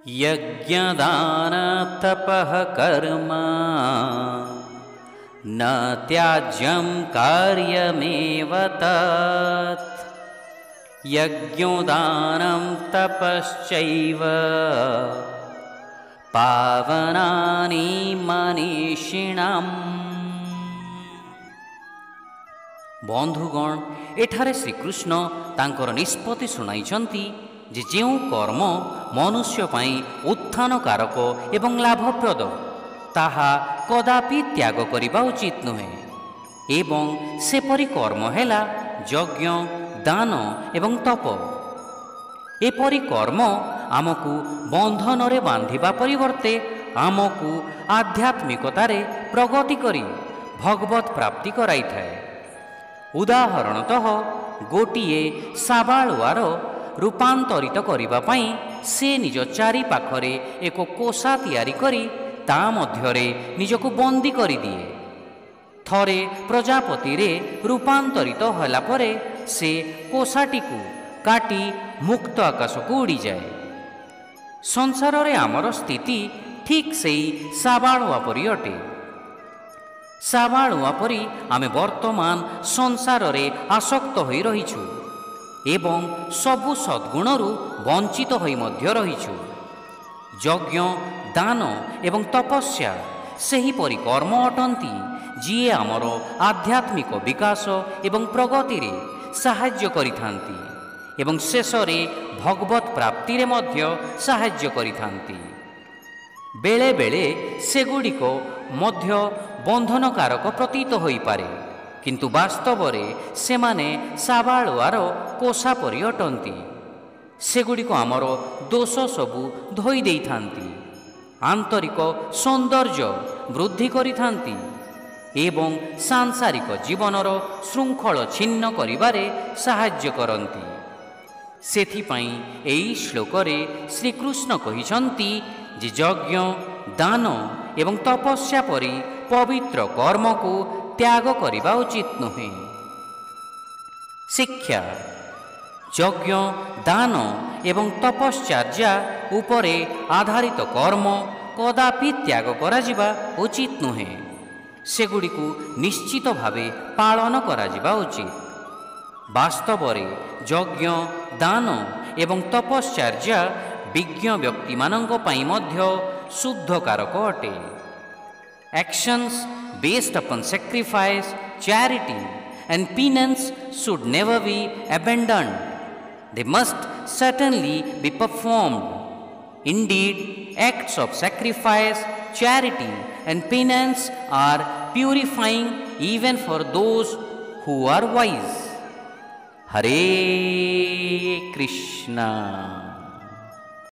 यज्ञदान तपः कर्म न त्याज्यं कार्यमेव तत् यज्ञोदानं तपश्चैव पावनानि मनीषिणाम्। बंधुगण, एठारे श्रीकृष्ण तांकर निष्पत्ति सुनाइछन्ति जे जेउ कर्म मनुष्य पाई उत्थान कारक एवं लाभप्रद ताहा कदापि त्याग करिबा उचित नुहे एवं सेपरि कर्म हेला यज्ञ दान एवं तप। एपरि कर्म आमकु बंधन रे बांधिबा परिवर्ते आमकु आध्यात्मिकतारे प्रगति करी भगवत प्राप्ति कराई थाए। उदाहरणतः गोटिए साबालुआर रूपांतरित करिबा पई से निज चारि पाखरे एक कोषा तैयारी करी ता मध्यरे निजको बंदी करी दिए। थरे प्रजापति रे रूपांतरित होला परे से कोषाटीकु काटी मुक्त आकाश को उड़ी जाए। संसार रे आमर स्थिति ठीक सेई साबालुआ परि अटे। साबालुआ परि आमे वर्तमान संसार रे आसक्त होई रहिछु एवं सबु सद्गुणरू वंचित होई मध्य रहिछु। यज्ञ दान एवं तपस्या सेही परि कर्म अटंती जिए आमर आध्यात्मिक विकास एवं प्रगति रे साहाय्य करिथांती एवं शेषरे भगवत प्राप्ति रे मध्य साहाय्य करिथांती। बेले बेले सेगुड़िक मध्य बंधनकारक प्रतीत होई पारे, किंतु वास्तव रे सेमाने साबालुआर कोषा परि अटंती। सेगुड़िक आमर दोष सबु धोई देइथांती, आंतरिक सौंदर्य वृद्धि करिथांती एवं सांसारिक जीवनर श्रृंखल छिन्न करिबारे साहाय्य करंती। सेथिपाई एई श्लोकरे श्रीकृष्ण कहिछन्ति जे यज्ञ दान एवं तपस्या परि पवित्र कर्म को त्याग करिबा उचित नुहे। शिक्षा यज्ञ दान एवं तपश्चर्या उपरे आधारित कर्म कदापि त्याग कराजिबा उचित नुहे। सेगुड़िकु निश्चित भावे पालन कराजिबा उचित। वास्तव रे यज्ञ दान एवं तपश्चर्या विज्ञ व्यक्ति मानंक पई मध्य शुद्ध कारक अटे। Actions based upon sacrifice, charity and penance should never be abandoned. They must certainly be performed. Indeed, acts of sacrifice, charity and penance are purifying even for those who are wise. Hare Krishna.